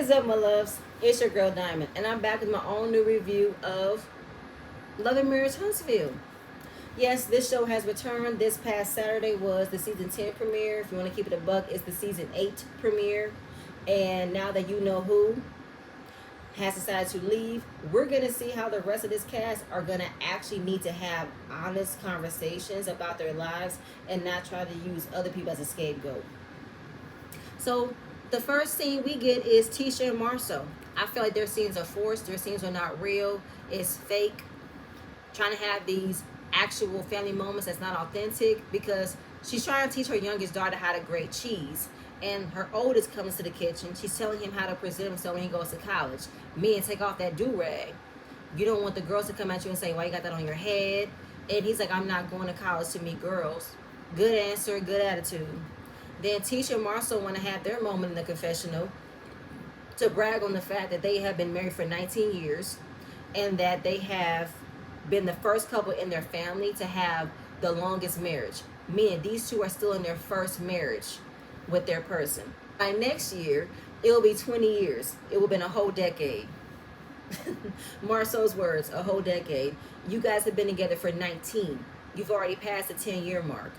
is up, my loves? It's your girl Diamond, and I'm back with my own new review of Love and Marriage Huntsville. Yes, this show has returned. This past Saturday was the season 10 premiere. If you want to keep it a buck, it's the season 8 premiere. And now that you know who has decided to leave, we're going to see how the rest of this cast are going to actually need to have honest conversations about their lives and not try to use other people as a scapegoat. So the first scene we get is Tisha and Marceau. I feel like their scenes are forced. Their scenes are not real. It's fake. Trying to have these actual family moments that's not authentic because she's trying to teach her youngest daughter how to grate cheese. And her oldest comes to the kitchen. She's telling him how to present himself when he goes to college. Men, take off that do-rag. You don't want the girls to come at you and say, why you got that on your head? And he's like, I'm not going to college to meet girls. Good answer, good attitude. Then Tisha and Marceau want to have their moment in the confessional to brag on the fact that they have been married for 19 years and that they have been the first couple in their family to have the longest marriage. Meaning these two are still in their first marriage with their person. By next year, it will be 20 years. It will have been a whole decade. Marceau's words, a whole decade. You guys have been together for 19. You've already passed the 10-year mark.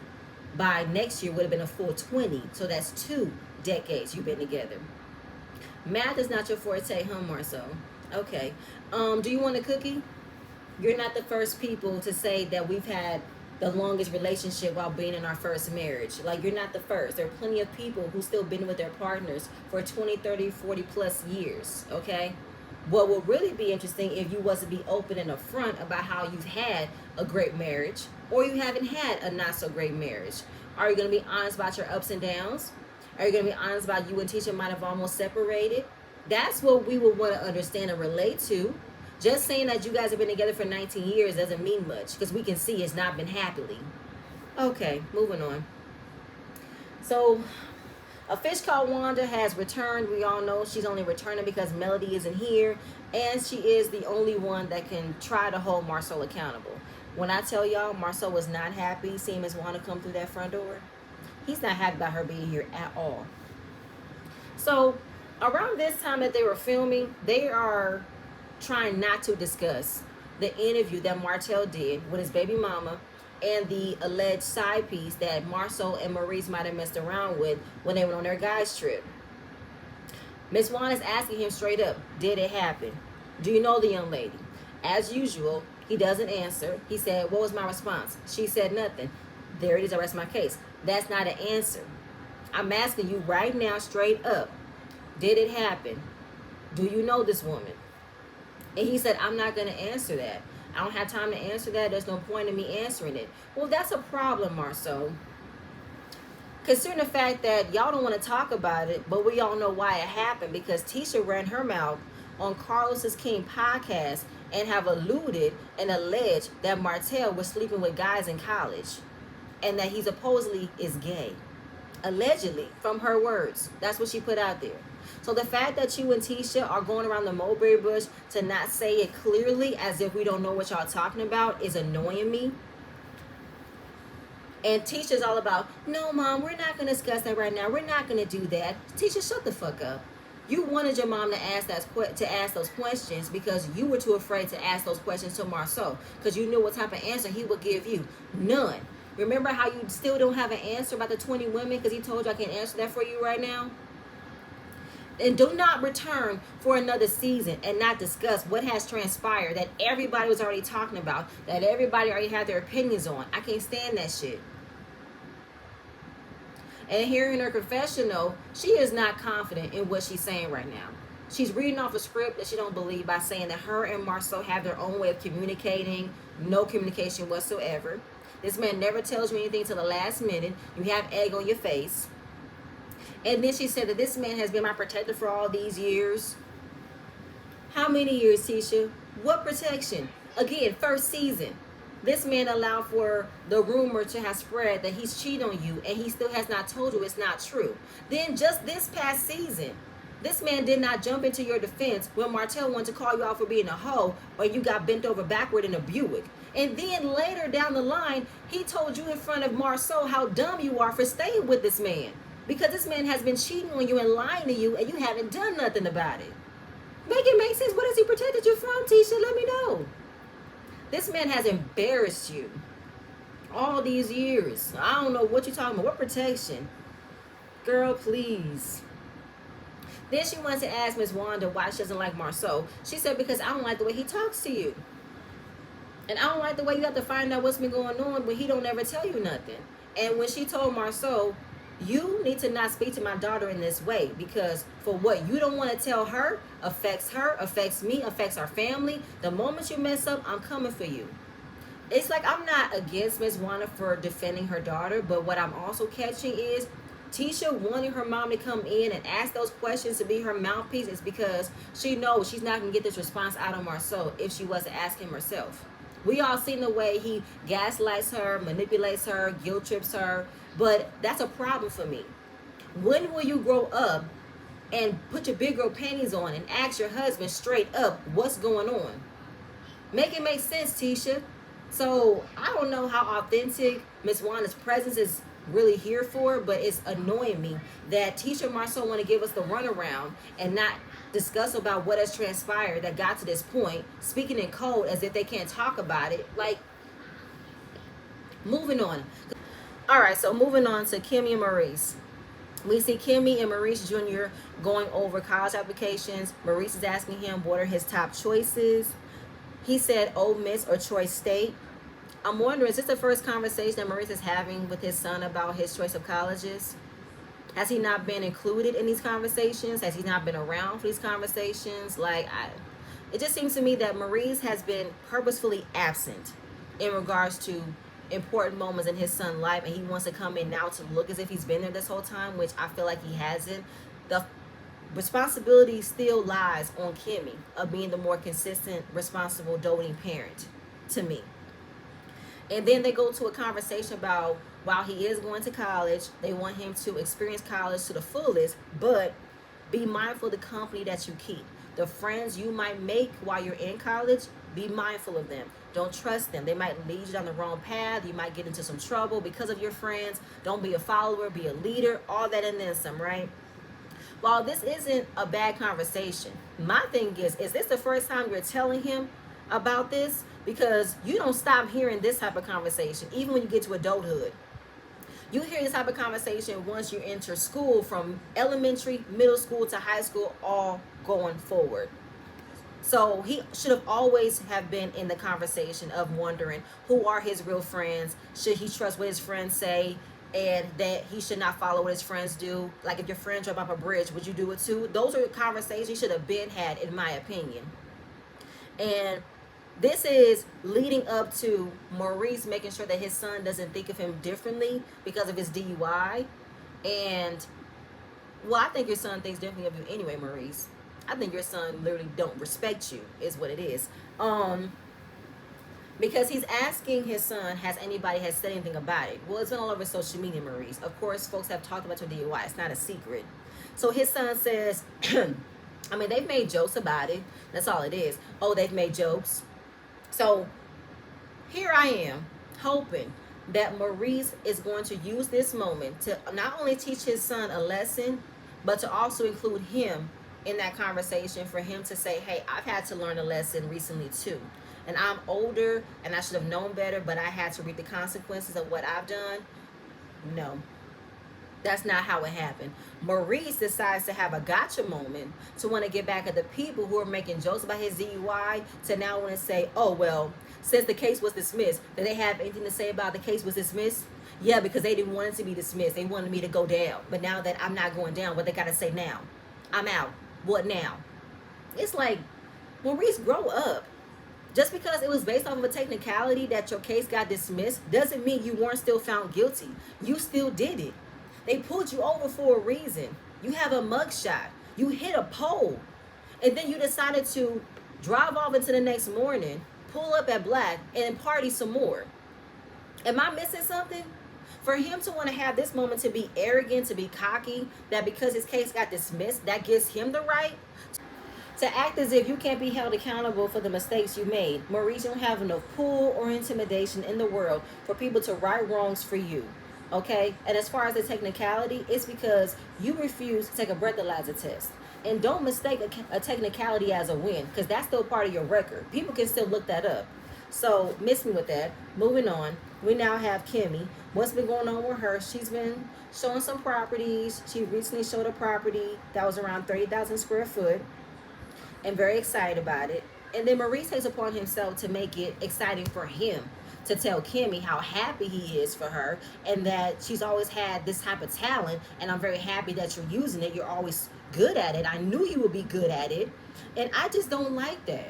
By next year would have been a full 20. So that's 2 decades you've been together. Math is not your forte, huh, Marceau? Okay. Do you want a cookie? You're not the first people to say that we've had the longest relationship while being in our first marriage. Like, you're not the first. There are plenty of people who still been with their partners for 20, 30, 40 plus years, okay? What will really be interesting if you was to be open and upfront about how you've had a great marriage or you haven't had a not so great marriage. Are you going to be honest about your ups and downs? Are you going to be honest about you and Tisha might have almost separated? That's what we would want to understand and relate to. Just saying that you guys have been together for 19 years doesn't mean much because we can see it's not been happily. Okay, moving on. So, a fish called Wanda has returned. We all know she's only returning because Melody isn't here. And she is the only one that can try to hold Marceau accountable. When I tell y'all Marceau was not happy seeing Miss Wanda come through that front door, he's not happy about her being here at all. So, around this time that they were filming, they are trying not to discuss the interview that Martell did with his baby mama and the alleged side piece that Marceau and Maurice might have messed around with when they went on their guys trip. Miss Wanda's asking him straight up, did it happen? Do you know the young lady? As usual, he doesn't answer. He said, what was my response? She said nothing. There it is, I rest my case. That's not an answer. I'm asking you right now straight up, did it happen? Do you know this woman? And he said, I'm not going to answer that. I don't have time to answer that. There's no point in me answering it. Well, that's a problem, Marceau. Considering the fact that y'all don't want to talk about it, but we all know why it happened because Tisha ran her mouth on Carlos's King podcast and have alluded and alleged that Martell was sleeping with guys in college and that he supposedly is gay. Allegedly, from her words. That's what she put out there. So the fact that you and Tisha are going around the mulberry bush to not say it clearly as if we don't know what y'all talking about is annoying me. And Tisha's all about, no, Mom, we're not going to discuss that right now. We're not going to do that. Tisha, shut the fuck up. You wanted your mom to ask those questions because you were too afraid to ask those questions to Marceau because you knew what type of answer he would give you. None. Remember how you still don't have an answer about the 20 women because he told you I can't answer that for you right now? And do not return for another season and not discuss what has transpired that everybody was already talking about, that everybody already had their opinions on. I can't stand that shit. And here in her confessional, she is not confident in what she's saying right now. She's reading off a script that she don't believe by saying that her and Marceau have their own way of communicating, no communication whatsoever. This man never tells you anything till the last minute. You have egg on your face. And then she said that this man has been my protector for all these years. How many years, Tisha? What protection? Again, first season. This man allowed for the rumor to have spread that he's cheating on you and he still has not told you it's not true. Then just this past season, this man did not jump into your defense when Martell wanted to call you out for being a hoe or you got bent over backward in a Buick. And then later down the line, he told you in front of Marceau how dumb you are for staying with this man. Because this man has been cheating on you and lying to you, and you haven't done nothing about it. Make it make sense. What has he protected you from, Tisha? Let me know. This man has embarrassed you all these years. I don't know what you're talking about. What protection? Girl, please. Then she wants to ask Miss Wanda why she doesn't like Marceau. She said, because I don't like the way he talks to you. And I don't like the way you have to find out what's been going on when he don't ever tell you nothing. And when she told Marceau, you need to not speak to my daughter in this way, because for what you don't want to tell her, affects me, affects our family. The moment you mess up, I'm coming for you. It's like, I'm not against Miss Wanda for defending her daughter, but what I'm also catching is Tisha wanting her mom to come in and ask those questions to be her mouthpiece is because she knows she's not going to get this response out of Marceau if she was to ask him herself. We all seen the way he gaslights her, manipulates her, guilt trips her, but that's a problem for me. When will you grow up and put your big girl panties on and ask your husband straight up what's going on? Make it make sense, Tisha. So I don't know how authentic Miss Wanda's presence is really here for, but it's annoying me that Tisha and Marceau want to give us the runaround and not discuss about what has transpired that got to this point, speaking in code as if they can't talk about it. Like, moving on. All right, so moving on to Kimmy and Maurice. We see Kimmy and Maurice Jr. going over college applications. Maurice is asking him what are his top choices. He said Ole Miss or Troy State. I'm wondering, is this the first conversation that Maurice is having with his son about his choice of colleges? Has he not been included in these conversations? Has he not been around for these conversations? It just seems to me that Maurice has been purposefully absent in regards to important moments in his son's life, and he wants to come in now to look as if he's been there this whole time, which I feel like he hasn't. The responsibility still lies on Kimmy of being the more consistent, responsible, doting parent to me. And then they go to a conversation about while he is going to college, they want him to experience college to the fullest, but be mindful of the company that you keep. The friends you might make while you're in college, be mindful of them. Don't trust them. They might lead you down the wrong path. You might get into some trouble because of your friends. Don't be a follower, be a leader, all that and then some, right? While this isn't a bad conversation, my thing is this the first time you're telling him about this? Because you don't stop hearing this type of conversation, even when you get to adulthood. You hear this type of conversation once you enter school, from elementary, middle school to high school, all going forward. So he should have always have been in the conversation of wondering who are his real friends. Should he trust what his friends say? And that he should not follow what his friends do. Like, if your friend jump off a bridge, would you do it too? Those are conversations he should have been had, in my opinion. And this is leading up to Maurice making sure that his son doesn't think of him differently because of his DUI. And, well, I think your son thinks differently of you anyway, Maurice. I think your son literally don't respect you, is what it is. Because he's asking his son, has anybody has said anything about it? Well, it's been all over social media, Maurice. Of course, folks have talked about your DUI. It's not a secret. So his son says, I mean, they've made jokes about it. That's all it is. Oh, they've made jokes. So here I am hoping that Maurice is going to use this moment to not only teach his son a lesson, but to also include him in that conversation, for him to say, hey, I've had to learn a lesson recently too. And I'm older and I should have known better, but I had to reap the consequences of what I've done. No, that's not how it happened. Maurice decides to have a gotcha moment to want to get back at the people who are making jokes about his DUI, to now want to say, oh, well, since the case was dismissed, did they have anything to say about the case was dismissed? Yeah, because they didn't want it to be dismissed. They wanted me to go down. But now that I'm not going down, what they got to say now? I'm out. What now? It's like, Maurice, grow up. Just because it was based off of a technicality that your case got dismissed doesn't mean you weren't still found guilty. You still did it. They pulled you over for a reason. You have a mugshot. You hit a pole. And then you decided to drive off into the next morning, pull up at Black, and party some more. Am I missing something? For him to want to have this moment to be arrogant, to be cocky, that because his case got dismissed, that gives him the right to act as if you can't be held accountable for the mistakes you made. Maurice, you don't have enough pull or intimidation in the world for people to right wrongs for you. Okay, and as far as the technicality, it's because you refuse to take a breathalyzer test. And don't mistake a technicality as a win, because that's still part of your record. People can still look that up. So miss me with that. Moving on, we now have Kimmy. What's been going on with her? She's been showing some properties. She recently showed a property that was around 30,000 square foot, and very excited about it. And then Maurice takes upon himself to make it exciting for him, to tell Kimmy how happy he is for her and that she's always had this type of talent. And I'm very happy that you're using it. You're always good at it. I knew you would be good at it. And I just don't like that.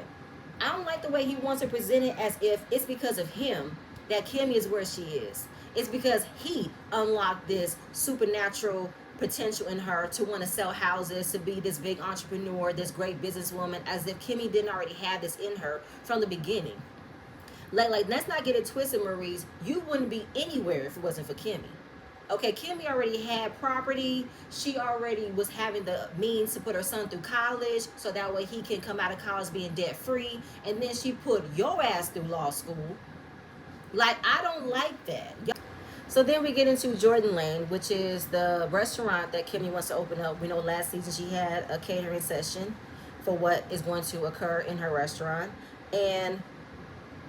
I don't like the way he wants to present it as if it's because of him that Kimmy is where she is. It's because he unlocked this supernatural potential in her to want to sell houses, to be this big entrepreneur, this great businesswoman, as if Kimmy didn't already have this in her from the beginning. Like, let's not get it twisted, Maurice. You wouldn't be anywhere if it wasn't for Kimmy. Okay, Kimmy already had property. She already was having the means to put her son through college so that way he can come out of college being debt free. And then she put your ass through law school. Like, I don't like that. So then we get into Jordan Lane, which is the restaurant that Kimmy wants to open up. We know last season she had a catering session for what is going to occur in her restaurant. And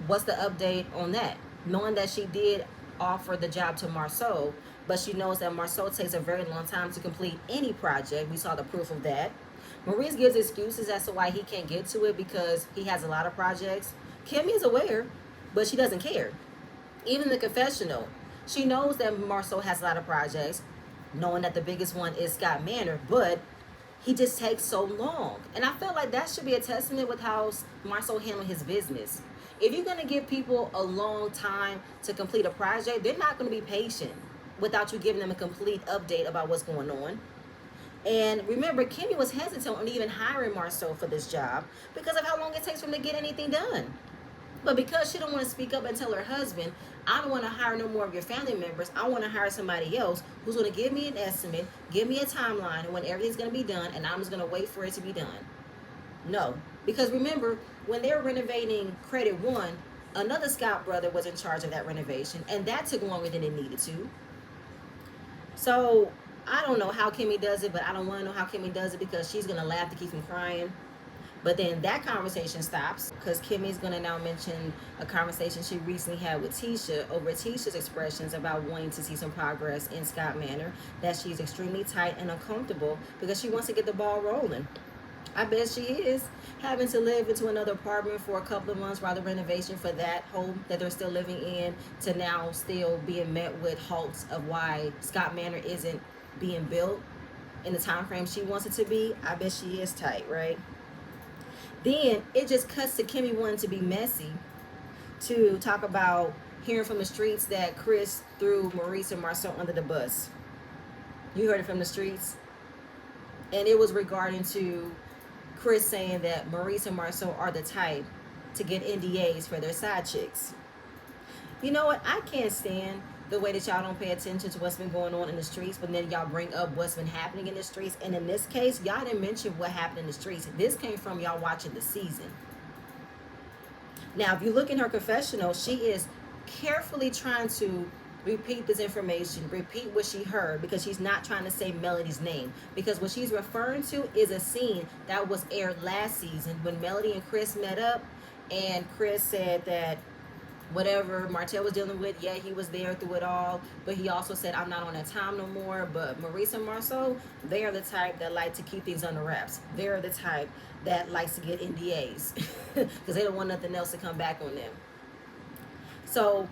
what's the update on that? Knowing that she did offer the job to Marceau, but she knows that Marceau takes a very long time to complete any project. We saw the proof of that. Maurice gives excuses as to why he can't get to it because he has a lot of projects. Kimmy is aware, but she doesn't care. Even the confessional, she knows that Marceau has a lot of projects, knowing that the biggest one is Scott Manor, but he just takes so long. And I feel like that should be a testament with how Marceau handled his business. If you're going to give people a long time to complete a project, they're not going to be patient without you giving them a complete update about what's going on. And remember, Kimmy was hesitant on even hiring Marceau for this job because of how long it takes for him to get anything done. But because she don't want to speak up and tell her husband, I don't want to hire no more of your family members. I want to hire somebody else who's going to give me an estimate, give me a timeline of when everything's going to be done, and I'm just going to wait for it to be done. No. Because remember, when they were renovating Credit One, another Scott brother was in charge of that renovation, and that took longer than it needed to. So I don't know how Kimmy does it, but I don't want to know how Kimmy does it because she's going to laugh to keep from crying. But then that conversation stops because Kimmy's going to now mention a conversation she recently had with Tisha over Tisha's expressions about wanting to see some progress in Scott Manor, that she's extremely tight and uncomfortable because she wants to get the ball rolling. I bet she is. Having to live into another apartment for a couple of months while the renovation for that home that they're still living in to now still being met with halts of why Scott Manor isn't being built in the time frame she wants it to be. I bet she is tight, right? Then it just cuts to Kimmy wanting to be messy to talk about hearing from the streets that Chris threw Maurice and Marceau under the bus. You heard it from the streets? And it was regarding to Chris saying that Maurice and Marceau are the type to get NDAs for their side chicks. You know what? I can't stand the way that y'all don't pay attention to what's been going on in the streets, but then y'all bring up what's been happening in the streets. And in this case, y'all didn't mention what happened in the streets. This came from y'all watching the season. Now, if you look in her confessional, she is carefully trying to repeat this information, repeat what she heard, because she's not trying to say Melody's name. Because what she's referring to is a scene that was aired last season when Melody and Chris met up, and Chris said that whatever Martell was dealing with, yeah, he was there through it all, but he also said, I'm not on that time no more. But Maurice and Marceau, they are the type that like to keep things under wraps. They're the type that likes to get NDAs because they don't want nothing else to come back on them. So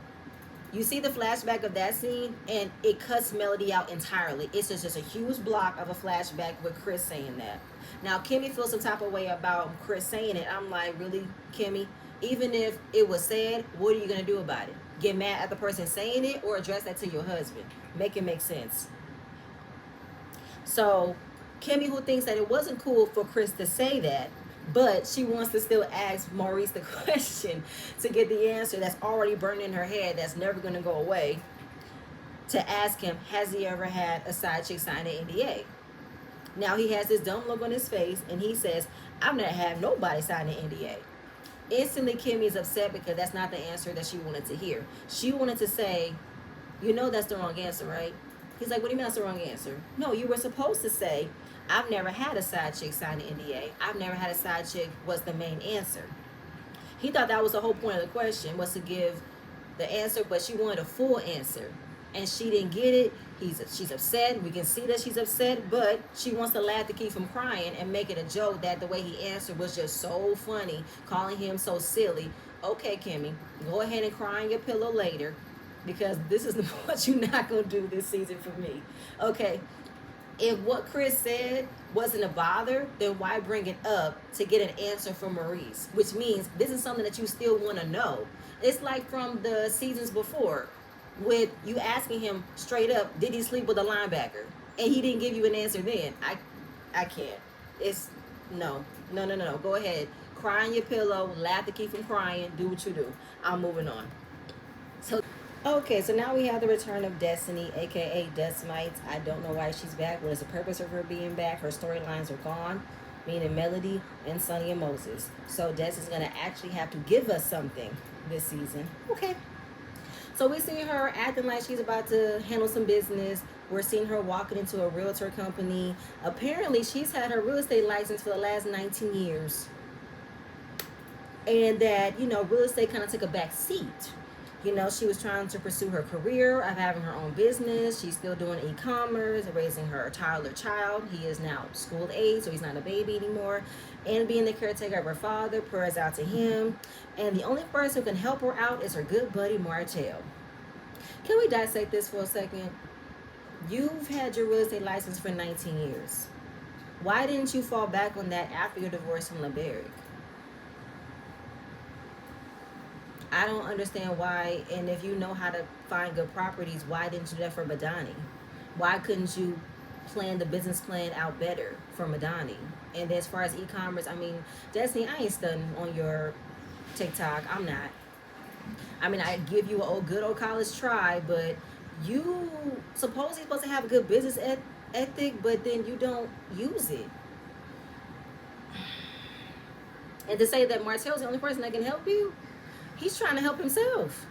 you see the flashback of that scene, and it cuts Melody out entirely. It's just a huge block of a flashback with Chris saying that. Now, Kimmy feels some type of way about Chris saying it. I'm like, really, Kimmy? Even if it was said, what are you going to do about it? Get mad at the person saying it or address that to your husband? Make it make sense. So, Kimmy, who thinks that it wasn't cool for Chris to say that, but she wants to still ask Maurice the question to get the answer that's already burned in her head, that's never going to go away, to ask him, has he ever had a side chick sign an NDA? Now, he has this dumb look on his face, and he says, I've never had nobody sign an NDA. Instantly, Kimmy is upset because that's not the answer that she wanted to hear. She wanted to say, You know that's the wrong answer, right? He's like, what do you mean that's the wrong answer? No, you were supposed to say, I've never had a side chick sign an NDA. I've never had a side chick was the main answer. He thought that was the whole point of the question, was to give the answer, but she wanted a full answer. And she didn't get it. She's upset. We can see that she's upset, but she wants to laugh to keep from crying and make it a joke that the way he answered was just so funny, calling him so silly. Okay, Kimmy, go ahead and cry on your pillow later, because this is what you're not gonna do this season for me. Okay, if what Chris said wasn't a bother, then why bring it up to get an answer from Maurice? Which means this is something that you still want to know. It's like from the seasons before, with you asking him straight up, did he sleep with a linebacker? And he didn't give you an answer then. I can't. It's no, no, no, no, no. Go ahead. Cry on your pillow, laugh to keep from crying, do what you do. I'm moving on. So okay, so now we have the return of Destiny, aka Dustmites. I don't know why she's back. What is the purpose of her being back? Her storylines are gone, meaning Melody and Sonny and Moses. So Destiny's gonna actually have to give us something this season. Okay. So we're seeing her acting like she's about to handle some business. We're seeing her walking into a realtor company. Apparently, she's had her real estate license for the last 19 years. And that, real estate kind of took a back seat. She was trying to pursue her career of having her own business. She's still doing e-commerce, raising her toddler child. He is now school age, so he's not a baby anymore. And being the caretaker of her father, prayers out to him. And the only person who can help her out is her good buddy, Martell. Can we dissect this for a second? You've had your real estate license for 19 years. Why didn't you fall back on that after your divorce from LeBerick? I don't understand why, and if you know how to find good properties, why didn't you do that for Madani? Why couldn't you plan the business plan out better for Madani? And as far as e-commerce, Destiny, I ain't studying on your TikTok. I'm not. I give you a good old college try, but you supposedly supposed to have a good business ethic, but then you don't use it. And to say that Martell's the only person that can help you, he's trying to help himself.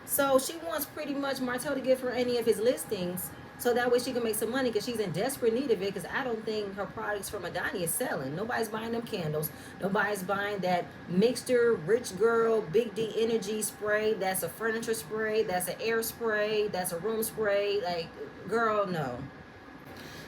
So she wants pretty much Martell to give her any of his listings so that way she can make some money, because she's in desperate need of it, because I don't think her products from Adani is selling. Nobody's buying them candles. Nobody's buying that mixture, rich girl, big D energy spray. That's a furniture spray. That's an air spray. That's a room spray. Like, girl, no.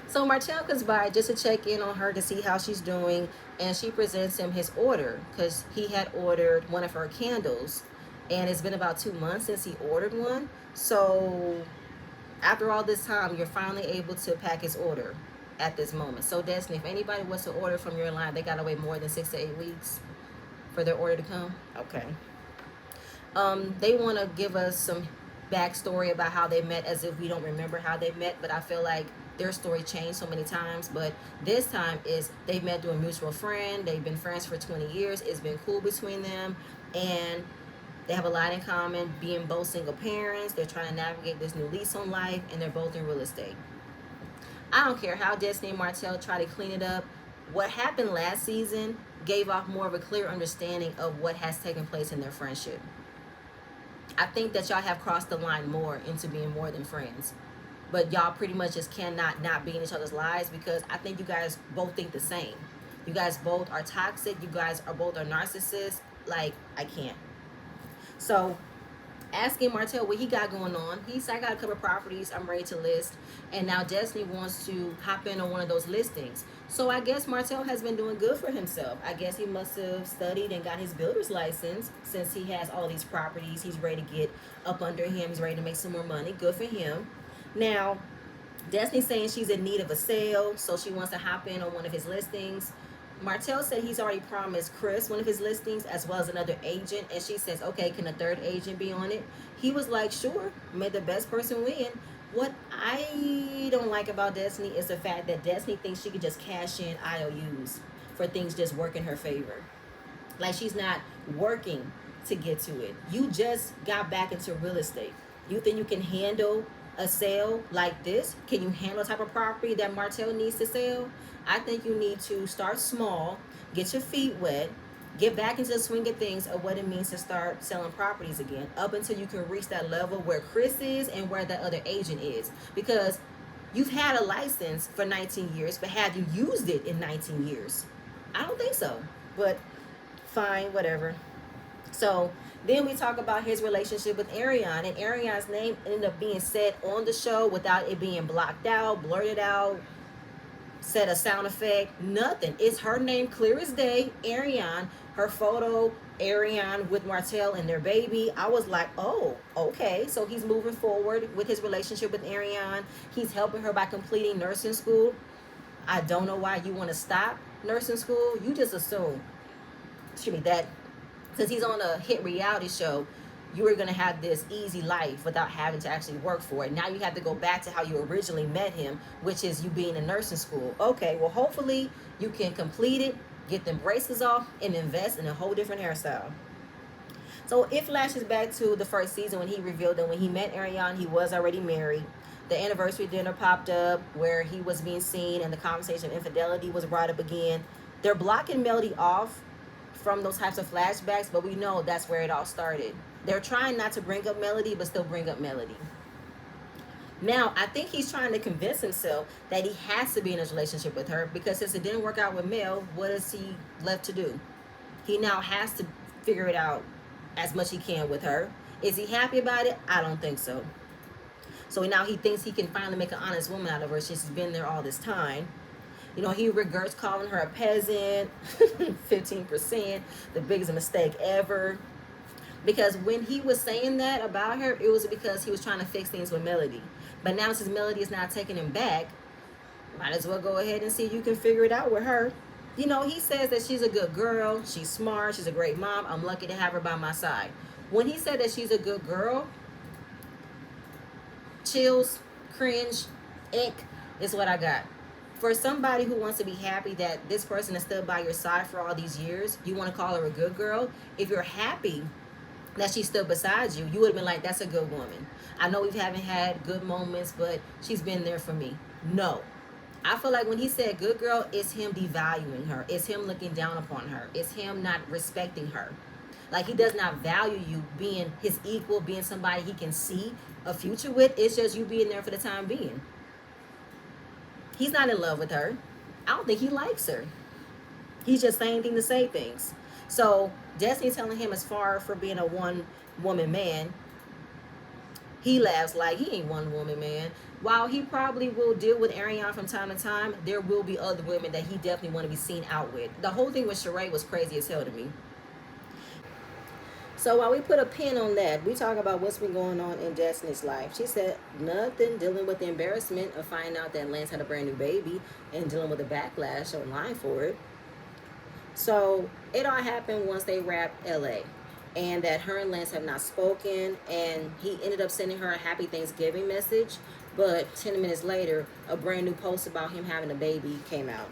So Martell comes by just to check in on her to see how she's doing, and she presents him his order because he had ordered one of her candles, and it's been about 2 months since he ordered one. So after all this time, you're finally able to pack his order at this moment. So Destiny, if anybody was to order from your line, they gotta wait more than 6 to 8 weeks for their order to come. Okay. They want to give us some backstory about how they met, as if we don't remember how they met, but I feel like their story changed so many times. But this time is they met through a mutual friend. They've been friends for 20 years. It's been cool between them, and they have a lot in common, being both single parents. They're trying to navigate this new lease on life, and they're both in real estate. I don't care how Destiny and Martell try to clean it up. What happened last season gave off more of a clear understanding of what has taken place in their friendship. I think that y'all have crossed the line more into being more than friends. But y'all pretty much just cannot not be in each other's lives, because I think you guys both think the same. You guys both are toxic. You guys are both are narcissists. Like, I can't. So asking Martell what he got going on, he said, I got a couple of properties I'm ready to list. And now Destiny wants to hop in on one of those listings. So I guess Martell has been doing good for himself. I guess he must have studied and got his builder's license, since he has all these properties. He's ready to get up under him. He's ready to make some more money. Good for him. Now, Destiny's saying she's in need of a sale, so she wants to hop in on one of his listings. Martell said he's already promised Chris one of his listings, as well as another agent, and she says, okay, can a third agent be on it? He was like, sure, may the best person win. What I don't like about Destiny is the fact that Destiny thinks she could just cash in IOUs for things just work in her favor. Like, she's not working to get to it. You just got back into real estate. You think you can handle a sale like this? Can you handle the type of property that Martell needs to sell? I think you need to start small, get your feet wet, Get back into the swing of things of what it means to start selling properties again, up until you can reach that level where Chris is and where that other agent is. Because you've had a license for 19 years, but have you used it in 19 years? I don't think so. But fine, whatever. So then we talk about his relationship with Ariane, and Ariane's name ended up being said on the show without it being blocked out, blurted out, said a sound effect, nothing. It's her name clear as day, Ariane, her photo, Ariane with Martell and their baby. I was like, oh, okay. So he's moving forward with his relationship with Ariane. He's helping her by completing nursing school. I don't know why you want to stop nursing school. You just assume, excuse me, that because he's on a hit reality show, you were going to have this easy life without having to actually work for it. Now you have to go back to how you originally met him, which is you being in nursing school. Okay, well, hopefully you can complete it, get them braces off, and invest in a whole different hairstyle. So it flashes back to the first season when he revealed that when he met Ariane, he was already married. The anniversary dinner popped up where he was being seen, and the conversation of infidelity was brought up again. They're blocking Melody off from those types of flashbacks, but we know that's where it all started. They're trying not to bring up Melody, but still bring up Melody. Now, I think he's trying to convince himself that he has to be in a relationship with her because since it didn't work out with Mel, what is he left to do? He now has to figure it out as much he can with her. Is he happy about it? I don't think so. So now he thinks he can finally make an honest woman out of her since she's been there all this time. You know, he regrets calling her a peasant, 15%, the biggest mistake ever. Because when he was saying that about her, it was because he was trying to fix things with Melody. But now since Melody is not taking him back, might as well go ahead and see if you can figure it out with her. You know, he says that she's a good girl, she's smart, she's a great mom, I'm lucky to have her by my side. When he said that she's a good girl, chills, cringe, ick is what I got. For somebody who wants to be happy that this person has stood by your side for all these years, you want to call her a good girl. If you're happy that she stood beside you, you would have been like, that's a good woman. I know we haven't had good moments, but she's been there for me. No. I feel like when he said good girl, it's him devaluing her. It's him looking down upon her. It's him not respecting her. Like he does not value you being his equal, being somebody he can see a future with. It's just you being there for the time being. He's not in love with her. I don't think he likes her. He's just saying things to say things. So Destiny's telling him as far for being a one woman man, he laughs like he ain't one woman man. While he probably will deal with Ariane from time to time, there will be other women that he definitely want to be seen out with. The whole thing with Sheree was crazy as hell to me. So while we put a pin on that, we talk about what's been going on in Destiny's life. She said nothing, dealing with the embarrassment of finding out that Lance had a brand new baby and dealing with the backlash online for it. So it all happened once they wrapped LA, and that her and Lance have not spoken, and he ended up sending her a happy Thanksgiving message, but 10 minutes later a brand new post about him having a baby came out.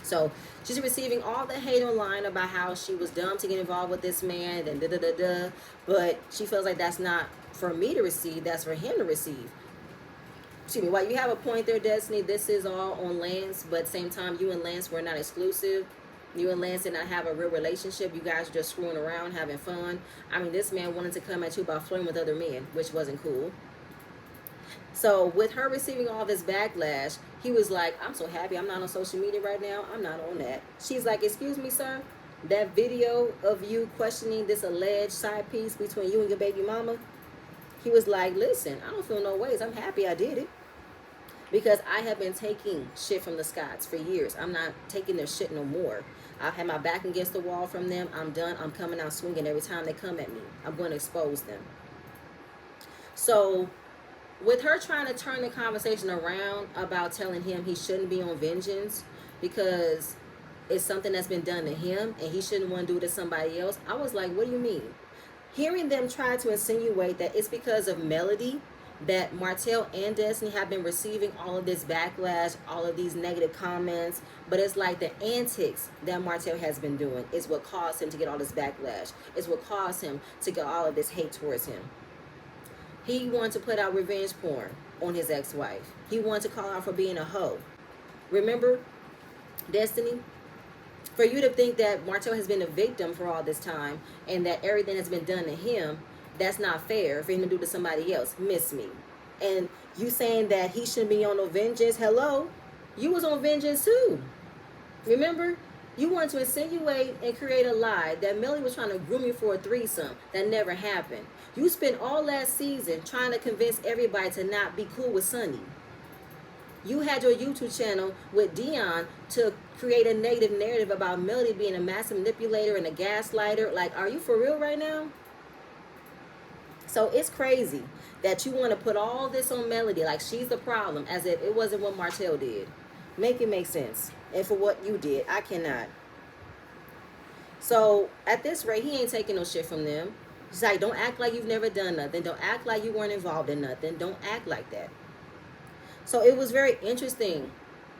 So she's receiving all the hate online about how she was dumb to get involved with this man and da-da-da-da, but she feels like that's not for me to receive, that's for him to receive. Excuse me, while you have a point there, Destiny, this is all on Lance, but at the same time, you and Lance were not exclusive. You and Lance did not have a real relationship. You guys were just screwing around, having fun. I mean, this man wanted to come at you about flirting with other men, which wasn't cool. So with her receiving all this backlash, he was like, I'm so happy I'm not on social media right now. I'm not on that. She's like, excuse me, sir? That video of you questioning this alleged side piece between you and your baby mama? He was like, listen, I don't feel no ways. I'm happy I did it. Because I have been taking shit from the Scotts for years. I'm not taking their shit no more. I've had my back against the wall from them. I'm done. I'm coming out swinging every time they come at me. I'm going to expose them. So with her trying to turn the conversation around about telling him he shouldn't be on vengeance because it's something that's been done to him and he shouldn't want to do it to somebody else, I was like, what do you mean? Hearing them try to insinuate that it's because of Melody that Martell and Destiny have been receiving all of this backlash, all of these negative comments, but it's like the antics that Martell has been doing is what caused him to get all this backlash. It's what caused him to get all of this hate towards him. He wanted to put out revenge porn on his ex-wife. He wanted to call out for being a hoe. Remember, Destiny? For you to think that Martell has been a victim for all this time and that everything has been done to him, that's not fair for him to do to somebody else. Miss me. And you saying that he shouldn't be on no vengeance. Hello? You was on vengeance too. Remember? You wanted to insinuate and create a lie that Melly was trying to groom you for a threesome. That never happened. You spent all last season trying to convince everybody to not be cool with Sonny. You had your YouTube channel with Dion to create a negative narrative about Melody being a massive manipulator and a gaslighter. Like, are you for real right now? So it's crazy that you want to put all this on Melody like she's the problem, as if it wasn't what Martell did. Make it make sense. And for what you did, I cannot. So at this rate, he ain't taking no shit from them. He's like, don't act like you've never done nothing. Don't act like you weren't involved in nothing. Don't act like that. So it was very interesting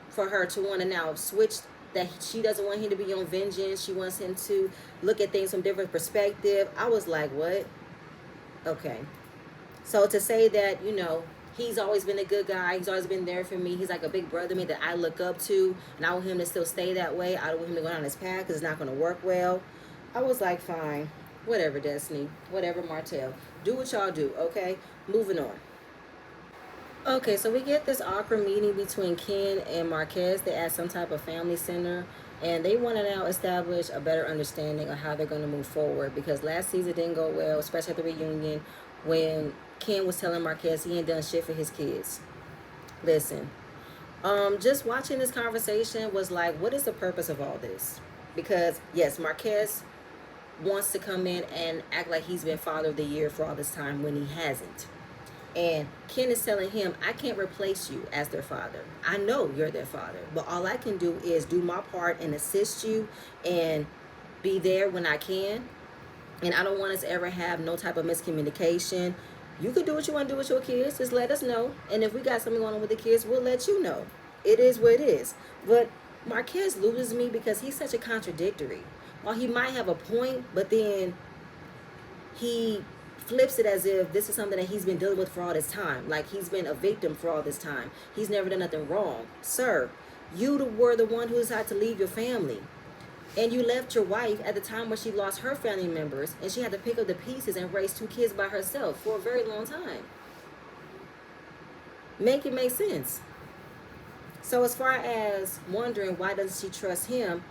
for her to want to now switch, that she doesn't want him to be on vengeance. She wants him to look at things from different perspective. I was like, what? Okay. So to say that, he's always been a good guy. He's always been there for me. He's like a big brother to me that I look up to. And I want him to still stay that way. I don't want him to go down this path because it's not going to work well. I was like, fine. Whatever, Destiny. Whatever, Martell. Do what y'all do, okay? Moving on. Okay, so we get this awkward meeting between Ken and Marquez. They at some type of family center, and they want to now establish a better understanding of how they're going to move forward, because last season didn't go well, especially at the reunion when Ken was telling Marquez he ain't done shit for his kids. Listen, just watching this conversation was like, what is the purpose of all this? Because yes, Marquez wants to come in and act like he's been father of the year for all this time when he hasn't. And Ken is telling him, I can't replace you as their father. I know you're their father, but all I can do is do my part and assist you and be there when I can. And I don't want us to ever have no type of miscommunication. You could do what you want to do with your kids. Just let us know. And if we got something going on with the kids, we'll let you know. It is what it is. But Marquez loses me because he's such a contradictory. While he might have a point, but then he flips it as if this is something that he's been dealing with for all this time. Like he's been a victim for all this time. He's never done nothing wrong. Sir, you were the one who decided to leave your family. And you left your wife at the time where she lost her family members and she had to pick up the pieces and raise 2 kids by herself for a very long time. Make it make sense. So as far as wondering why doesn't she trust him,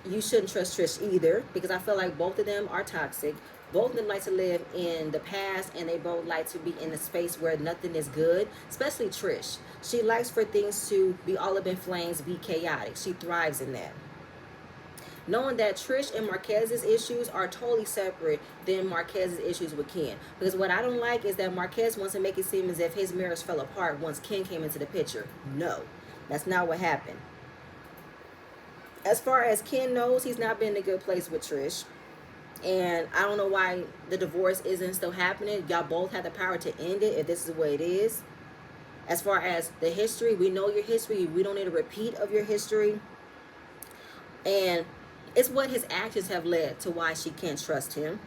you shouldn't trust Trish either, because I feel like both of them are toxic. Both of them like to live in the past, and they both like to be in a space where nothing is good, especially Trish. She likes for things to be all up in flames, be chaotic. She thrives in that. Knowing that Trish and Marquez's issues are totally separate than Marquez's issues with Ken. Because what I don't like is that Marquez wants to make it seem as if his marriage fell apart once Ken came into the picture. No, that's not what happened. As far as Ken knows, he's not been in a good place with Trish. And I don't know why the divorce isn't still happening. Y'all both have the power to end it if this is the way it is. As far as the history, we know your history. We don't need a repeat of your history. And it's what his actions have led to why she can't trust him.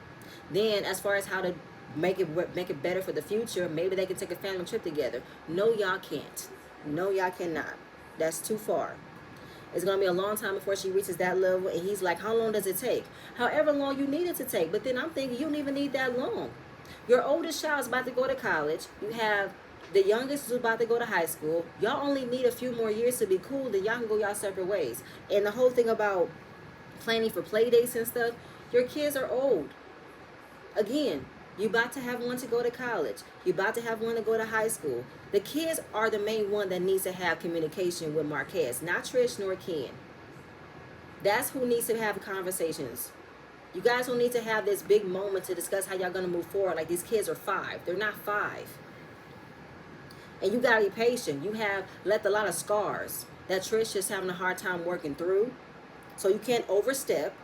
Then as far as how to make it better for the future, maybe they can take a family trip together. No, y'all can't. No, y'all cannot. That's too far. It's going to be a long time before she reaches that level. And he's like, how long does it take? However long you need it to take. But then I'm thinking, you don't even need that long. Your oldest child is about to go to college. You have the youngest is about to go to high school. Y'all only need a few more years to be cool. Then y'all can go y'all separate ways. And the whole thing about planning for play dates and stuff, your kids are old. Again, you about to have one to go to college. You about to have one to go to high school. The kids are the main one that needs to have communication with Marquez, not Trish nor Ken. That's who needs to have conversations. You guys don't need to have this big moment to discuss how y'all gonna move forward. Like these kids are 5. They're not 5. And you gotta be patient. You have left a lot of scars that Trish is having a hard time working through. So you can't overstep.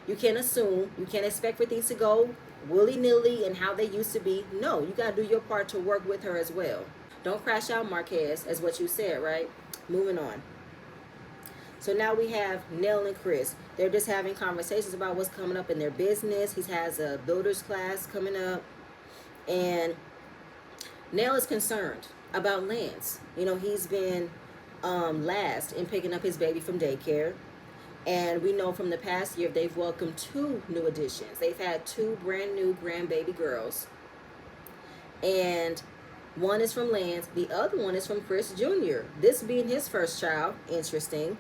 You can't assume. You can't expect for things to go willy-nilly and how they used to be. No, you got to do your part to work with her as well. Don't crash out, Marquez, as what you said, right? Moving on. So now we have Nell and Chris. They're just having conversations about what's coming up in their business. He has a builder's class coming up. And Nell is concerned about Lance. He's been last in picking up his baby from daycare. And we know from the past year they've welcomed 2 new additions. They've had 2 brand new grandbaby girls. And one is from Lance, the other one is from Chris Jr. This being his first child, interesting.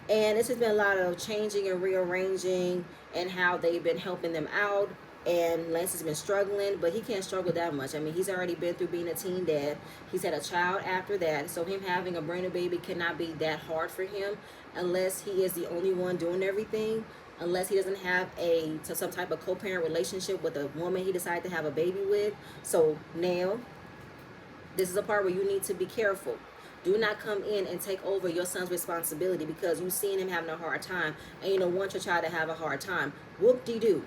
And this has been a lot of changing and rearranging and how they've been helping them out. And Lance has been struggling, but he can't struggle that much. I mean, he's already been through being a teen dad. He's had a child after that. So him having a brand new baby cannot be that hard for him unless he is the only one doing everything. Unless he doesn't have some type of co-parent relationship with a woman he decided to have a baby with. So now, this is a part where you need to be careful. Do not come in and take over your son's responsibility because you've seen him having a hard time and you don't want your child to have a hard time. Whoop-de-doo.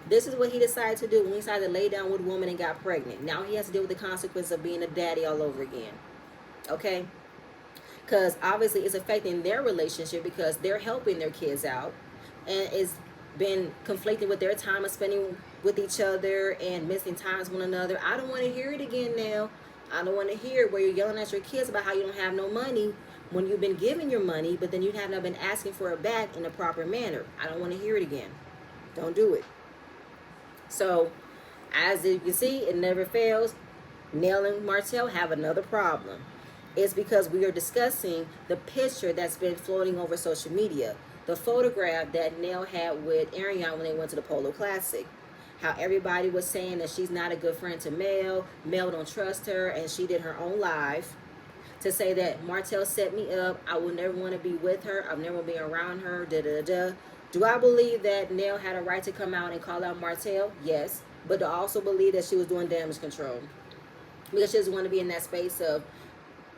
This is what he decided to do when he decided to lay down with a woman and got pregnant. Now he has to deal with the consequence of being a daddy all over again. Okay? Because obviously it's affecting their relationship because they're helping their kids out. And it's been conflicting with their time of spending with each other and missing times with one another. I don't want to hear it again now. I don't want to hear where you're yelling at your kids about how you don't have no money when you've been giving your money, but then you have not been asking for it back in a proper manner. I don't want to hear it again. Don't do it. So, as you can see, it never fails. Nell and Martell have another problem. It's because we are discussing the picture that's been floating over social media. The photograph that Nell had with Ariane when they went to the Polo Classic. How everybody was saying that she's not a good friend to Mel. Mel don't trust her, and she did her own live to say that Martell set me up. I will never want to be with her. I'll never be around her. Da da da. Do I believe that Nell had a right to come out and call out Martell? Yes. But do I also believe that she was doing damage control? Because she doesn't want to be in that space of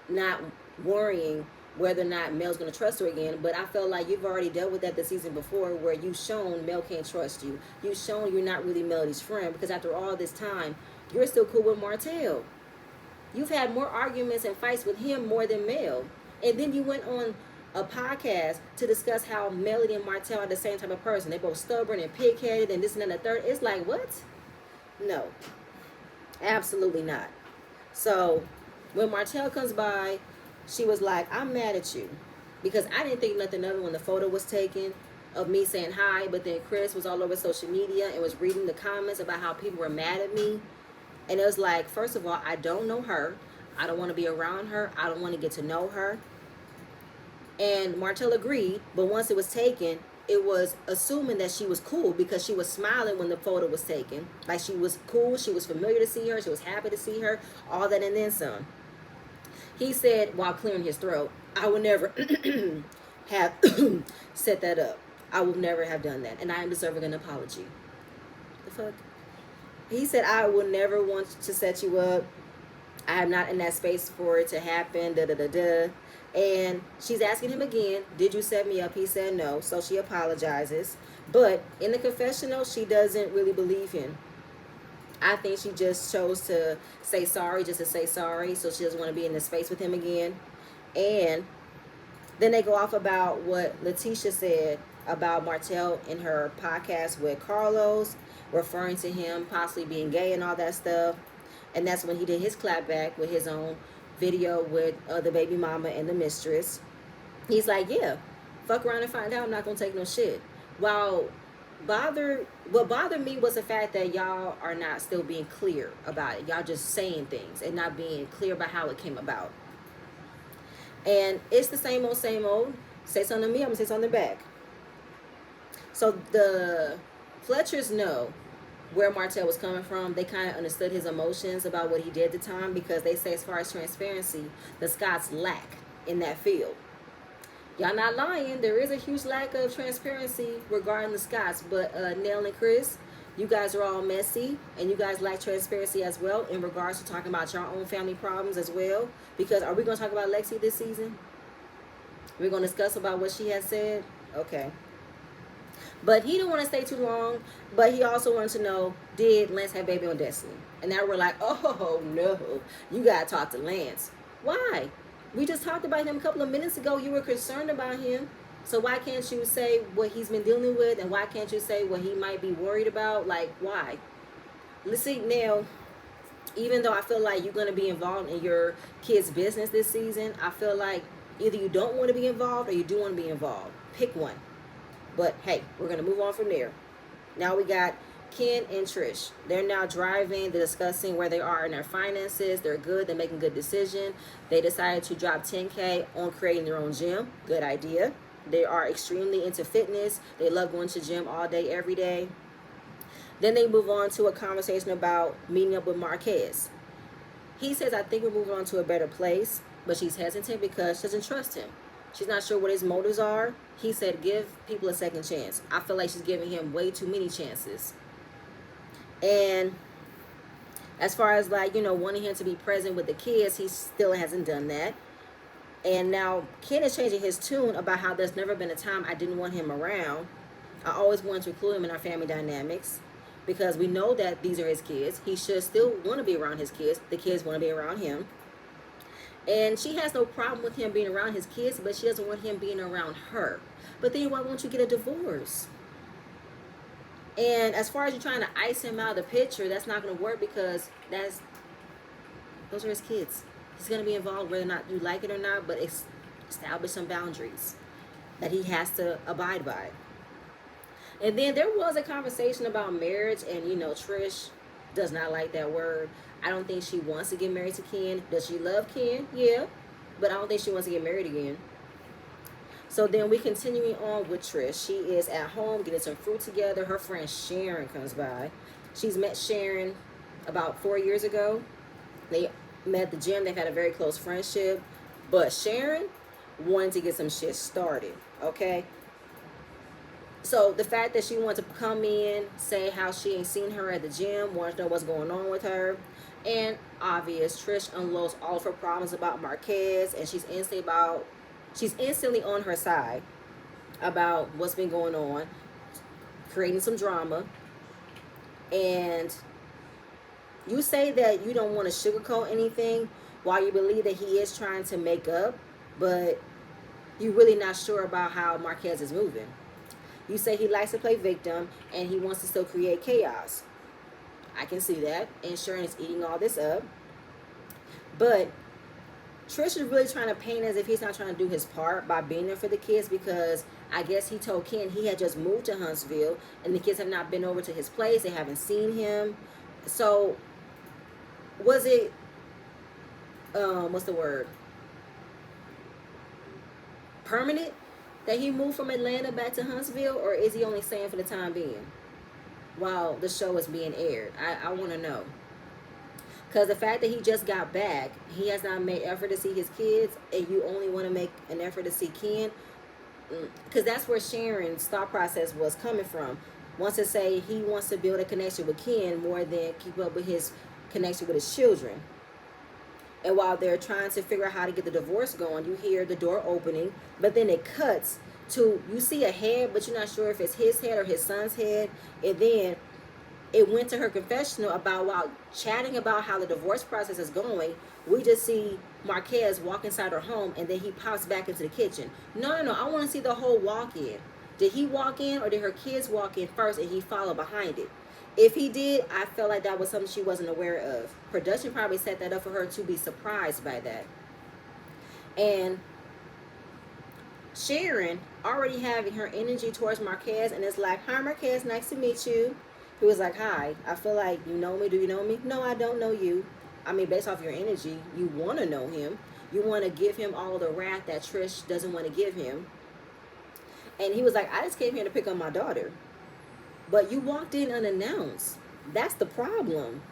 not worrying whether or not Mel's going to trust her again. But I felt like you've already dealt with that the season before where you've shown Mel can't trust you. You've shown you're not really Melody's friend because after all this time, you're still cool with Martell. You've had more arguments and fights with him more than Mel. And then you went on a podcast to discuss how Melody and Martell are the same type of person. They're both stubborn and pig-headed and this and that and the third. It's like, what? No. Absolutely not. So when Martell comes by, she was like, I'm mad at you because I didn't think nothing of it when the photo was taken of me saying hi, but then Chris was all over social media and was reading the comments about how people were mad at me. And it was like, first of all, I don't know her. I don't want to be around her. I don't want to get to know her. And Martell agreed, but once it was taken, it was assuming that she was cool because she was smiling when the photo was taken. Like she was cool, she was familiar to see her, she was happy to see her, all that and then some. He said, while clearing his throat, I would never have set that up. I would never have done that. And I am deserving an apology. The fuck? He said, I would never want to set you up. I am not in that space for it to happen. Da da da da. And she's asking him again, did you set me up? He said no. So she apologizes. But in the confessional, she doesn't really believe him. I think she just chose to say sorry just to say sorry, so she doesn't want to be in the space with him again. And then they go off about what Letitia said about Martell in her podcast with Carlos, referring to him possibly being gay and all that stuff. And that's when he did his clapback with his own video with the baby mama and the mistress. He's like, yeah, fuck around and find out I'm not going to take no shit. What bothered me was the fact that y'all are not still being clear about it. Y'all just saying things and not being clear about how it came about. And it's the same old, same old. Say something to me, I'm going to say something back. So the Fletchers know where Martell was coming from. They kind of understood his emotions about what he did at the time because they say as far as transparency, the Scots lack in that field. Y'all not lying. There is a huge lack of transparency regarding the Scots. But Nell and Chris, you guys are all messy. And you guys lack transparency as well in regards to talking about your own family problems as well. Because are we going to talk about Lexi this season? We're going to discuss about what she has said? Okay. But he didn't want to stay too long. But he also wanted to know, did Lance have baby on Destiny? And now we're like, oh, no. You got to talk to Lance. Why? We just talked about him a couple of minutes ago. You were concerned about him. So why can't you say what he's been dealing with? And why can't you say what he might be worried about? Like, why? Let's see, now, even though I feel like you're going to be involved in your kid's business this season, I feel like either you don't want to be involved or you do want to be involved. Pick one. But hey, we're going to move on from there. Now we got Ken and Trish. They're now driving. They're discussing where they are in their finances. They're good. They're making good decision. They decided to drop 10K on creating their own gym. Good idea. They are extremely into fitness. They love going to gym all day, every day. Then they move on to a conversation about meeting up with Marquez. He says, I think we're moving on to a better place, but she's hesitant because she doesn't trust him. She's not sure what his motives are. He said, give people a second chance. I feel like she's giving him way too many chances. And as far as like, wanting him to be present with the kids, he still hasn't done that. And now Ken is changing his tune about how there's never been a time I didn't want him around. I always wanted to include him in our family dynamics because we know that these are his kids. He should still want to be around his kids. The kids want to be around him. And she has no problem with him being around his kids, but she doesn't want him being around her. But then why won't you get a divorce? And as far as you trying to ice him out of the picture, that's not going to work because those are his kids. He's going to be involved whether or not you like it or not, but establish some boundaries that he has to abide by. And then there was a conversation about marriage, and Trish does not like that word. I don't think she wants to get married to Ken. Does she love Ken? Yeah. But I don't think she wants to get married again. So then we continuing on with Trish. She is at home getting some fruit together. Her friend Sharon comes by. She's met Sharon about 4 years ago. They met at the gym. They've had a very close friendship. But Sharon wanted to get some shit started. Okay? So the fact that she wanted to come in, say how she ain't seen her at the gym, wants to know what's going on with her. And obvious, Trish unloads all of her problems about Marquez, and she's instantly on her side about what's been going on, creating some drama. And you say that you don't want to sugarcoat anything while you believe that he is trying to make up, but you're really not sure about how Marquez is moving. You say he likes to play victim and he wants to still create chaos. I can see that. And Sharon is eating all this up. But Trish is really trying to paint as if he's not trying to do his part by being there for the kids, because I guess he told Ken he had just moved to Huntsville and the kids have not been over to his place. They haven't seen him. So was it, what's the word? Permanent that he moved from Atlanta back to Huntsville, or is he only saying for the time being while the show is being aired? I want to know. Because the fact that he just got back, he has not made effort to see his kids, and you only want to make an effort to see Ken, because that's where Sharon's thought process was coming from. Wants to say he wants to build a connection with Ken more than keep up with his connection with his children. And while they're trying to figure out how to get the divorce going, you hear the door opening, but then it cuts to, you see a head, but you're not sure if it's his head or his son's head. And then it went to her confessional about, while chatting about how the divorce process is going, we just see Marquez walk inside her home, and then he pops back into the kitchen. No, I want to see the whole walk-in. Did he walk in, or did her kids walk in first and he followed behind it? If he did, I felt like that was something she wasn't aware of. Production probably set that up for her to be surprised by that. And Sharon already having her energy towards Marquez, and it's like, hi Marquez, nice to meet you. He was like, hi, I feel like you know me. Do you know me? No, I don't know you. I mean, based off your energy, you want to know him. You want to give him all the wrath that Trish doesn't want to give him. And he was like, I just came here to pick up my daughter. But you walked in unannounced. That's the problem.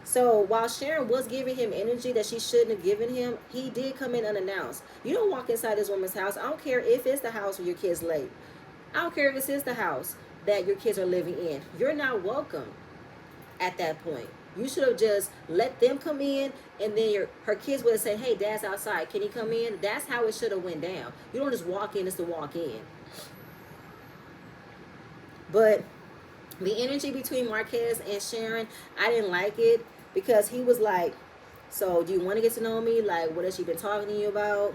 So while Sharon was giving him energy that she shouldn't have given him, he did come in unannounced. You don't walk inside this woman's house. I don't care if it's the house where your kids late. I don't care if it's the house that your kids are living in. You're not welcome at that point. You should have just let them come in, and then her kids would have said, hey, Dad's outside. Can he come in? That's how it should have went down. You don't just walk in just to walk in. But the energy between Marquez and Sharon, I didn't like it, because he was like, so do you want to get to know me? Like, what has she been talking to you about?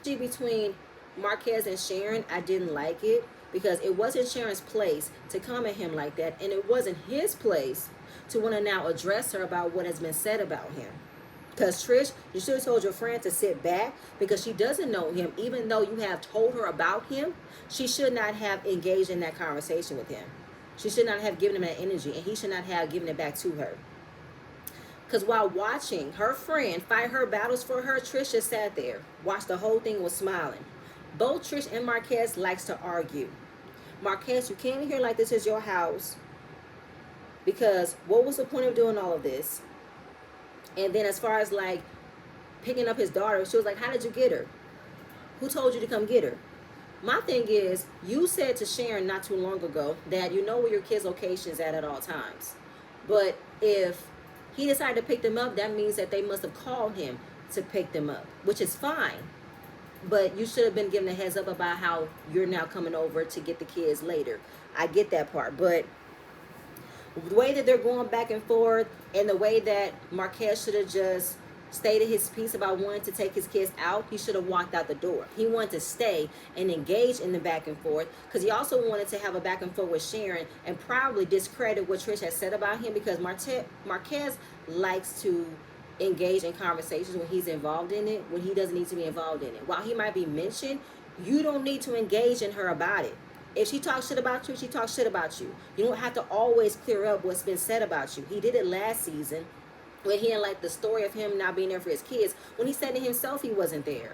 Between Marquez and Sharon, I didn't like it, because it wasn't Sharon's place to come at him like that, and it wasn't his place to want to now address her about what has been said about him. Because Trish, you should have told your friend to sit back because she doesn't know him. Even though you have told her about him, she should not have engaged in that conversation with him. She should not have given him that energy, and he should not have given it back to her. Because while watching her friend fight her battles for her, Trish just sat there, watched the whole thing, was smiling. Both Trish and Marquez likes to argue. Marquez, you came in here like this is your house, because what was the point of doing all of this? And then as far as like picking up his daughter, she was like, how did you get her? Who told you to come get her? My thing is, you said to Sharon not too long ago that you know where your kid's location is at all times. But if he decided to pick them up, that means that they must have called him to pick them up, which is fine. But you should have been given a heads up about how you're now coming over to get the kids later. I get that part. But the way that they're going back and forth, and the way that Marquez should have just stated his piece about wanting to take his kids out, he should have walked out the door. He wanted to stay and engage in the back and forth, because he also wanted to have a back and forth with Sharon and probably discredit what Trish has said about him, because Marquez likes to engage in conversations when he's involved in it, when he doesn't need to be involved in it. While he might be mentioned, you don't need to engage in her about it. If she talks shit about you, she talks shit about you. You don't have to always clear up what's been said about you. He did it last season when he had like the story of him not being there for his kids, when he said to himself he wasn't there.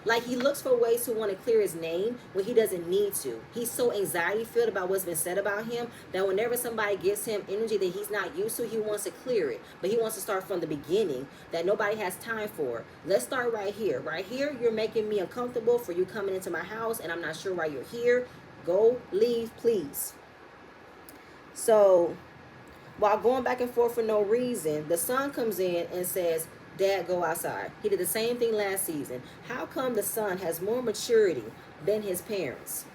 Like, he looks for ways to want to clear his name when he doesn't need to. He's so anxiety filled about what's been said about him that whenever somebody gives him energy that he's not used to, he wants to clear it. But he wants to start from the beginning that nobody has time for. Let's start right here. Right here, you're making me uncomfortable for you coming into my house, and I'm not sure why you're here. Go, leave, please. So while going back and forth for no reason, the son comes in and says, Dad, go outside. He did the same thing last season. How come the son has more maturity than his parents?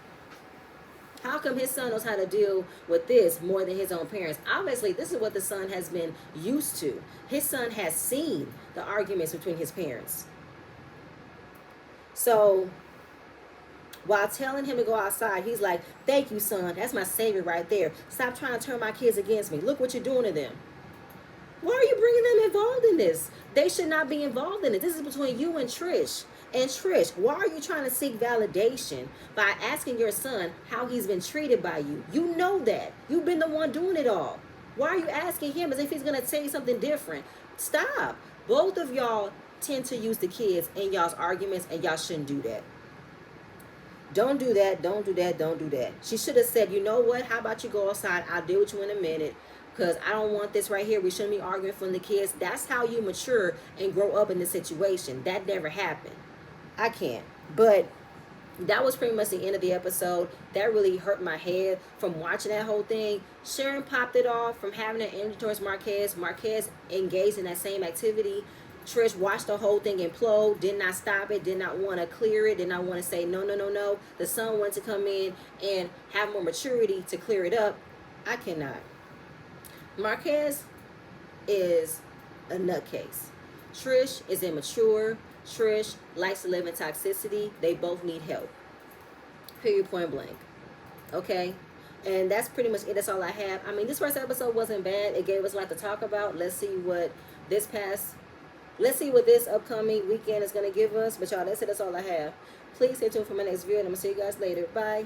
How come his son knows how to deal with this more than his own parents? Obviously, this is what the son has been used to. His son has seen the arguments between his parents. So while telling him to go outside, he's like, thank you, son. That's my savior right there. Stop trying to turn my kids against me. Look what you're doing to them. Why are you bringing them involved in this? They should not be involved in it. This is between you and Trish. And Trish, why are you trying to seek validation by asking your son how he's been treated by you? You know that. You've been the one doing it all. Why are you asking him as if he's going to say something different? Stop. Both of y'all tend to use the kids in y'all's arguments, and y'all shouldn't do that. Don't do that. Don't do that. Don't do that. She should have said, you know what? How about you go outside? I'll deal with you in a minute, because I don't want this right here. We shouldn't be arguing from the kids. That's how you mature and grow up in this situation. That never happened. I can't. But that was pretty much the end of the episode. That really hurt my head from watching that whole thing. Sharon popped it off from having an energy towards Marquez. Marquez engaged in that same activity. Trish watched the whole thing implode, did not stop it, did not want to clear it, did not want to say no, no, no, no. The son wanted to come in and have more maturity to clear it up. I cannot. Marquez is a nutcase. Trish is immature. Trish likes to live in toxicity. They both need help. Period, point blank. Okay? And that's pretty much it. That's all I have. I mean, this first episode wasn't bad. It gave us a lot to talk about. Let's see what this upcoming weekend is going to give us. But y'all, that's it. That's all I have. Please stay tuned for my next video, and I'm going to see you guys later. Bye.